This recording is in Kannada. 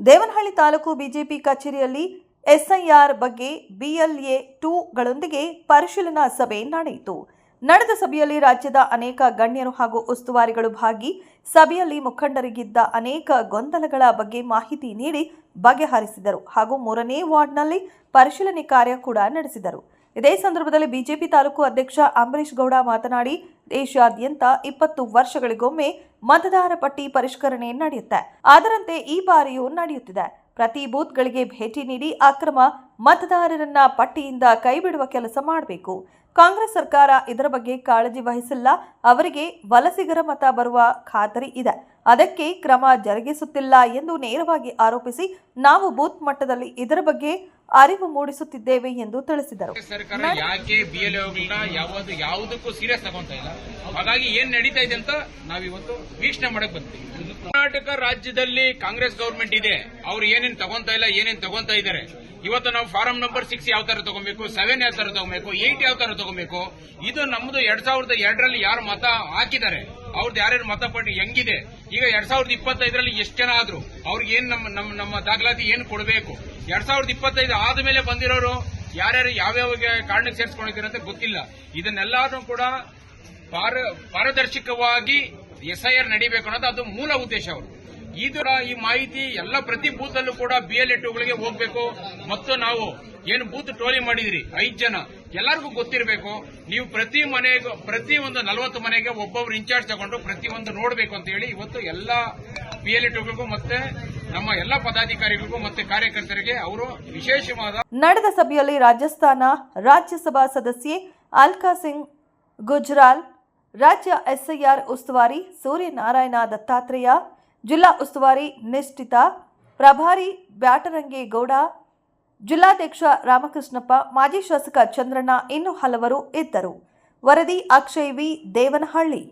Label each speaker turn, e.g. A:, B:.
A: ದೇವನಹಳ್ಳಿ ತಾಲೂಕು ಬಿಜೆಪಿ ಕಚೇರಿಯಲ್ಲಿ ಎಸ್ಐಆರ್ ಬಗ್ಗೆ BLA 2ಗಳೊಂದಿಗೆ ಪರಿಶೀಲನಾ ಸಭೆ ನಡೆಯಿತು. ನಡೆದ ಸಭೆಯಲ್ಲಿ ರಾಜ್ಯದ ಅನೇಕ ಗಣ್ಯರು ಹಾಗೂ ಉಸ್ತುವಾರಿಗಳು ಭಾಗಿ. ಸಭೆಯಲ್ಲಿ ಮುಖಂಡರಿಗಿದ್ದ ಅನೇಕ ಗೊಂದಲಗಳ ಬಗ್ಗೆ ಮಾಹಿತಿ ನೀಡಿ ಬಗೆಹರಿಸಿದರು ಹಾಗೂ 3ನೇ ವಾರ್ಡ್ನಲ್ಲಿ ಪರಿಶೀಲನೆ ಕಾರ್ಯ ಕೂಡ ನಡೆಸಿದರು. ಇದೇ ಸಂದರ್ಭದಲ್ಲಿ ಬಿಜೆಪಿ ತಾಲೂಕು ಅಧ್ಯಕ್ಷ ಅಂಬರೀಶ್ ಗೌಡ ಮಾತನಾಡಿ, ದೇಶಾದ್ಯಂತ 20 ವರ್ಷಗಳಿಗೊಮ್ಮೆ ಮತದಾರ ಪಟ್ಟಿ ಪರಿಷ್ಕರಣೆ ನಡೆಯುತ್ತೆ. ಅದರಂತೆ ಈ ಬಾರಿಯೂ ನಡೆಯುತ್ತಿದೆ. ಪ್ರತಿ ಬೂತ್ಗಳಿಗೆ ಭೇಟಿ ನೀಡಿ ಅಕ್ರಮ ಮತದಾರರನ್ನ ಪಟ್ಟಿಯಿಂದ ಕೈಬಿಡುವ ಕೆಲಸ ಮಾಡಬೇಕು. ಕಾಂಗ್ರೆಸ್ ಸರ್ಕಾರ ಇದರ ಬಗ್ಗೆ ಕಾಳಜಿ ವಹಿಸಿಲ್ಲ. ಅವರಿಗೆ ವಲಸಿಗರ ಮತ ಬರುವ ಖಾತರಿ ಇದೆ, ಅದಕ್ಕೆ ಕ್ರಮ ಜರುಗಿಸುತ್ತಿಲ್ಲ ಎಂದು ನೇರವಾಗಿ ಆರೋಪಿಸಿ, ನಾವು ಬೂತ್ ಮಟ್ಟದಲ್ಲಿ ಇದರ ಬಗ್ಗೆ ಅರಿವು ಮೂಡಿಸುತ್ತಿದ್ದೇವೆ ಎಂದು ತಿಳಿಸಿದರು.
B: ಸರ್ಕಾರ ಯಾಕೆ BLOಗಳನ್ನ ಯಾವುದಕ್ಕೂ ಸೀರಿಯಸ್ ತಗೊಂತಾ ಇಲ್ಲ, ಹಾಗಾಗಿ ಏನ್ ನಡೀತಾ ಇದೆ ಅಂತ ನಾವಿವತ್ತು ವೀಕ್ಷಣೆ ಮಾಡಕ್ ಬಂತೀವಿ. ಕರ್ನಾಟಕ ರಾಜ್ಯದಲ್ಲಿ ಕಾಂಗ್ರೆಸ್ ಗವರ್ಮೆಂಟ್ ಇದೆ, ಅವ್ರು ಏನೇನ್ ತಗೊಂತಾ ಇಲ್ಲ, ಏನೇನ್ ತಗೊಂತಾ ಇದ್ದಾರೆ. ಇವತ್ತು ನಾವು ಫಾರಂ ನಂಬರ್ 6 ಯಾವ ತರ ತಗೋಬೇಕು, 7 ಯಾವ ತರ ತಗೋಬೇಕು, 8 ಯಾವ ತರ ತಗೋಬೇಕು, ಇದು ನಮ್ದು 2002ರಲ್ಲಿ ಯಾರು ಮತ ಹಾಕಿದ್ದಾರೆ, ಅವ್ರದ್ದು ಯಾರ್ಯಾರು ಮತ ಪಟ್ಟಿ ಹೆಂಗಿದೆ, ಈಗ 2025ರಲ್ಲಿ ಎಷ್ಟು ಜನ ಆದ್ರು, ಅವ್ರಿಗೆ ಏನ್ ನಮ್ಮ ದಾಖಲಾತಿ ಏನ್ ಕೊಡಬೇಕು, 2025 ಆದ್ಮೇಲೆ ಬಂದಿರೋರು ಯಾರ್ಯಾರು ಯಾವ್ಯಾವ ಕಾರಣಕ್ಕೆ ಸೇರಿಸ್ಕೊಂಡಿದ್ದಾರೆ ಅಂತ ಗೊತ್ತಿಲ್ಲ. ಇದನ್ನೆಲ್ಲರೂ ಕೂಡ ಪಾರದರ್ಶಕವಾಗಿ SIR ನಡೀಬೇಕು ಅನ್ನೋದು ಅದು ಮೂಲ ಉದ್ದೇಶ. ಅವರು ಈ ಮಾಹಿತಿ ಎಲ್ಲ ಪ್ರತಿ ಬೂತ್ ಅಲ್ಲೂ ಕೂಡ BLA 2ಗಳಿಗೆ ಹೋಗ್ಬೇಕು. ಮತ್ತು ನಾವು ಏನು ಬೂತ್ ಟೋಲಿ ಮಾಡಿದ್ರಿ 5 ಜನ, ಎಲ್ಲರಿಗೂ ಗೊತ್ತಿರಬೇಕು. ನೀವು ಪ್ರತಿ ಒಂದು 40 ಮನೆಗೆ ಒಬ್ಬೊಬ್ರು ಇನ್ಚಾರ್ಜ್ ತಗೊಂಡು ಪ್ರತಿಯೊಂದು ನೋಡಬೇಕು ಅಂತ ಹೇಳಿ ಇವತ್ತು ಎಲ್ಲ BLA 2ಗಳಿಗೂ ಮತ್ತೆ ನಮ್ಮ ಎಲ್ಲ ಪದಾಧಿಕಾರಿಗಳಿಗೂ ಮತ್ತೆ ಕಾರ್ಯಕರ್ತರಿಗೆ ಅವರು ವಿಶೇಷವಾದ.
A: ನಡೆದ ಸಭೆಯಲ್ಲಿ ರಾಜಸ್ಥಾನ ರಾಜ್ಯಸಭಾ ಸದಸ್ಯೆ ಅಲ್ಕಾ ಸಿಂಗ್ ಗುಜ್ರಾಲ್, ರಾಜ್ಯ SIR ಉಸ್ತುವಾರಿ ಸೂರ್ಯನಾರಾಯಣ ದತ್ತಾತ್ರೇಯ, ಜಿಲ್ಲಾ ಉಸ್ತುವಾರಿ ನಿಷ್ಠಿತಾ, ಪ್ರಭಾರಿ ಬ್ಯಾಟರಂಗೇಗೌಡ, ಜಿಲ್ಲಾಧ್ಯಕ್ಷ ರಾಮಕೃಷ್ಣಪ್ಪ, ಮಾಜಿ ಶಾಸಕ ಚಂದ್ರಣ್ಣ, ಇನ್ನೂ ಹಲವರು ಇದ್ದರು. ವರದಿ ಅಕ್ಷಯ್ ವಿ, ದೇವನಹಳ್ಳಿ.